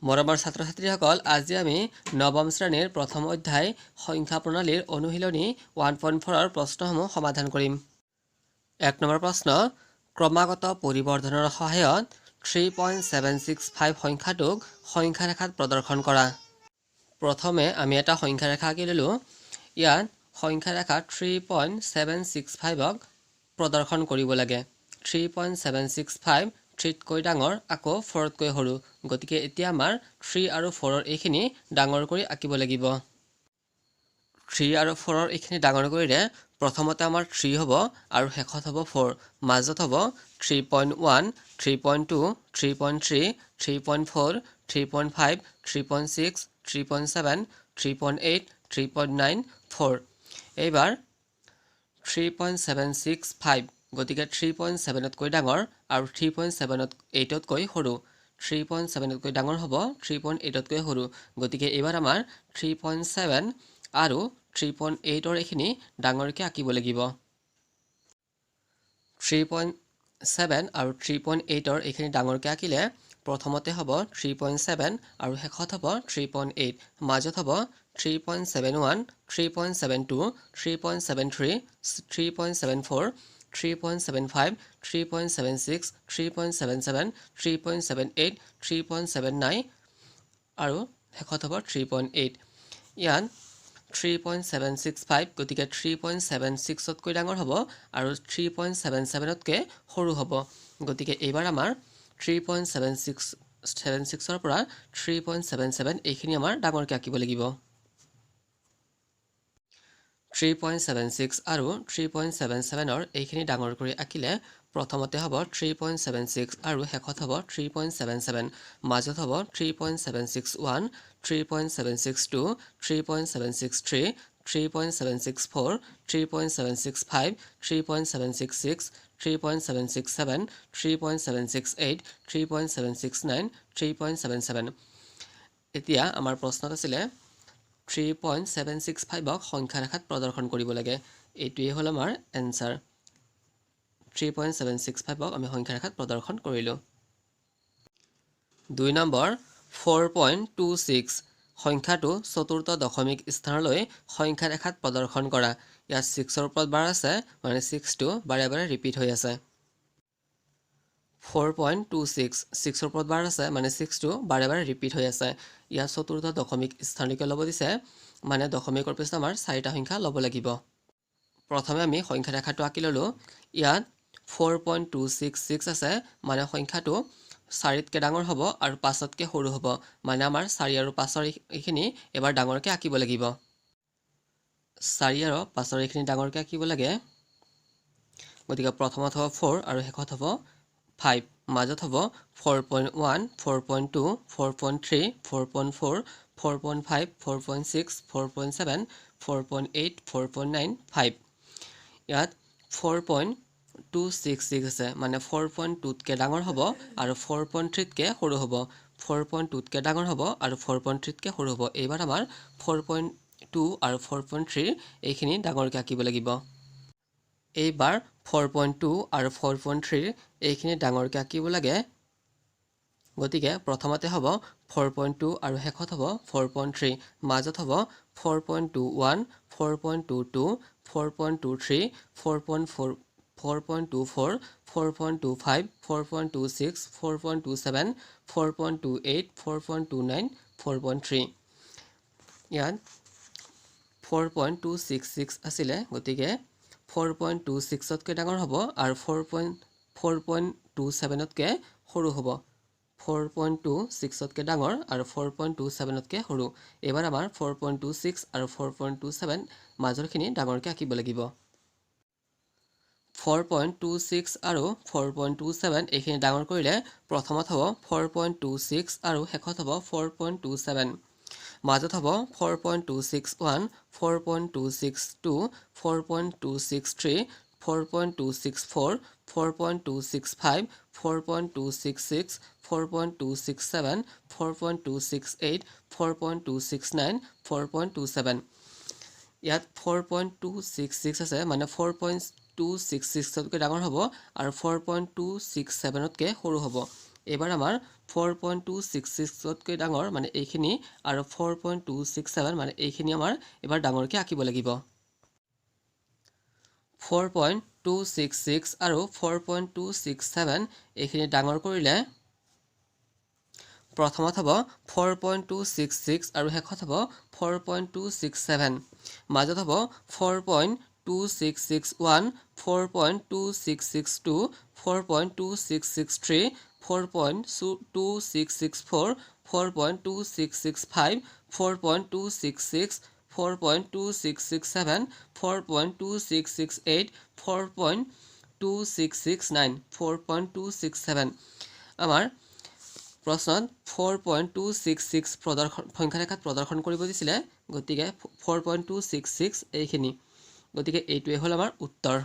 মৰমৰ ছাত্ৰ ছাত্ৰীসকল, আজি আমি নৱম শ্ৰেণীৰ প্ৰথম অধ্যায় সংখ্যা প্ৰণালীৰ অনুশীলনী 1.4ৰ প্ৰশ্নসমূহ সমাধান কৰিম। 1 নম্বৰ প্ৰশ্ন, ক্ৰমাগত পৰিৱৰ্ধনৰ সহায়ত 3.765 সংখ্যাটোক সংখ্যা ৰেখাত প্ৰদৰ্শন কৰা। প্ৰথমে আমি এটা সংখ্যা ৰেখা আঁকি ললোঁ। ইয়াত সংখ্যা ৰেখা 3.765ক প্ৰদৰ্শন কৰিব লাগে। 3.765 3তকৈ ডাঙৰ, আকৌ 4তকৈ সৰু। গতিকে এতিয়া আমাৰ 3 আৰু 4ৰ এইখিনি ডাঙৰ কৰি আঁকিব লাগিব। 3 আৰু 4ৰ এইখিনি ডাঙৰ কৰিলে প্ৰথমতে আমাৰ 3 হ'ব আৰু শেষত হ'ব 4। মাজত হ'ব 3.1, 3.2, 3.3, 3.4, 3.5, 3.6, 3.7, 3.8, 3.9, 4। এইবাৰ 3.765, গতিকে 3.7তকৈ ডাঙৰ আৰু 3.78তকৈ সৰু। 3.7তকৈ ডাঙৰ হ'ব, 3.8তকৈ সৰু। গতিকে এইবাৰ আমাৰ 3.7 আৰু 3.8ৰ এইখিনি ডাঙৰকৈ আঁকিব লাগিব। 3.7 আৰু 3.8ৰ এইখিনি ডাঙৰকৈ আঁকিলে প্ৰথমতে হ'ব 3.7 আৰু শেষত হ'ব 3.8। মাজত হ'ব 3.71, 3.72, 3.73, 3.74, 3.75, 3.76, 3.77, 3.78, 3.79 আৰু শেষত হ'ব 3.8। ইয়াত 3.765, গতিকে 3.76তকৈ ডাঙৰ হ'ব আৰু 3.77তকৈ সৰু হ'ব। গতিকে এইবাৰ আমাৰ 3.76ৰ পৰা 3.77 এইখিনি আমাৰ ডাঙৰকৈ আঁকিব লাগিব। 3.76 আৰু 3.77ৰ এইখিনি ডাঙৰ কৰি আঁকিলে প্ৰথমতে হ'ব 3.76 আৰু শেষত হ'ব 3.77। মাজত হ'ব 3.761, 3.762, 3.763, 3.764, 3.765, 3.766, 3.767, 3.768, 3.769, 3.77। এতিয়া আমাৰ প্ৰশ্নত আছিলে 3.765ক সংখ্যা ৰেখাত প্ৰদৰ্শন কৰিব লাগে। এইটোৱেই হ'ল আমাৰ এনচাৰ। 3.765ক আমি সংখ্যা ৰেখাত প্ৰদৰ্শন কৰিলোঁ। 2 নম্বৰ, 4.26 সংখ্যাটো চতুৰ্থ দশমিক স্থানলৈ সংখ্যা ৰেখাত প্ৰদৰ্শন কৰা। ইয়াত 6ৰ ওপৰত বাৰ আছে, মানে 6টো বাৰে বাৰে ৰিপিট হৈ আছে। 4.26, 6ৰ ওপৰত বাৰ আছে, মানে 6টো বাৰে বাৰে ৰিপিট হৈ আছে। ইয়াত চতুৰ্থ দশমিক স্থানলৈকে ল'ব দিছে, মানে দশমিকৰ পিছত আমাৰ 4টা সংখ্যা ল'ব লাগিব। প্ৰথমে আমি সংখ্যা ৰেখাটো আঁকি ল'লোঁ। ইয়াত 4.266 আছে, মানে সংখ্যাটো 4তকৈ ডাঙৰ হ'ব আৰু 5তকৈ সৰু হ'ব। মানে আমাৰ 4 আৰু 5ৰ এইখিনি এবাৰ ডাঙৰকৈ আঁকিব লাগিব। 4 আৰু 5ৰ এইখিনি ডাঙৰকৈ আঁকিব লাগে। গতিকে প্ৰথমত হ'ব 4 আৰু শেষত হ'ব 5। মাজত হ'ব 4.1, 4.2, 4.3, 4.4, 4.5, 4.6, 4.7, 4.8, 4.9, 5। ইয়াত 4.266 আছে, মানে 4.2তকৈ ডাঙৰ হ'ব আৰু 4.3তকৈ সৰু হ'ব। 4.2তকৈ ডাঙৰ হ'ব আৰু 4.3তকৈ সৰু হ'ব। এইবাৰ আমাৰ 4.2 আৰু 4.3 এইখিনি ডাঙৰকৈ আঁকিব লাগিব। এইবাৰ 4.2 আৰু 4.3 এইখিনি ডাঙৰকৈ আঁকিব লাগে। গতিকে প্ৰথমতে হ'ব 4.2 আৰু শেষত হ'ব 4.3। মাজত হ'ব 4.21, 4.22, 4.23, 4.4, 4.24, 4.25, 4.26, 4.27, 4.28, 4.29, 4.3। ইয়াত 4.266 আছিলে, গতিকে 4.26তকৈ ডাঙৰ হ'ব আৰু 4.27তকৈ সৰু হ'ব। 4.26তকৈ ডাঙৰ আৰু 4.27তকৈ সৰু। এইবাৰ আমাৰ 4.26 আৰু 4.27 মাজৰখিনি ডাঙৰকৈ আঁকিব লাগিব। 4.26 আৰু 4.27 এইখিনি ডাঙৰ কৰিলে প্ৰথমত হ'ব 4.26 আৰু শেষত হ'ব 4.27। মাজত হ'ব 4.261, 4.262, 4.263, 4.264, 4.265, 4.266, 4.267, 4.268, 4.269, 4.27। ইয়াত 4.266 আছে, মানে 4.266তকৈ ডাঙৰ হ'ব আৰু 4.267তকৈ সৰু হ'ব। এইবাৰ আমাৰ 4.266তকৈ ডাঙৰ মানে এইখিনি আৰু 4.267 মানে এইখিনি আমাৰ এবাৰ ডাঙৰকৈ আঁকিব লাগিব 4.266 আৰু 4.267 এইখিনি ডাঙৰ কৰিলে প্ৰথমত হ'ব 4.266 আৰু শেষত হ'ব 4.267 মাজত হ'ব 4.2661 4.2662 4.2663 4.2664 4.2665 4.266 4.2667 4.2668 4.2669 4.267 আমাৰ প্ৰশ্নত 4.266 সংখ্যা ৰেখাত প্ৰদৰ্শন কৰিব দিছিলে গতিকে 4.266 এইখিনি গতিকে এইটোৱে হ'ল আমাৰ উত্তৰ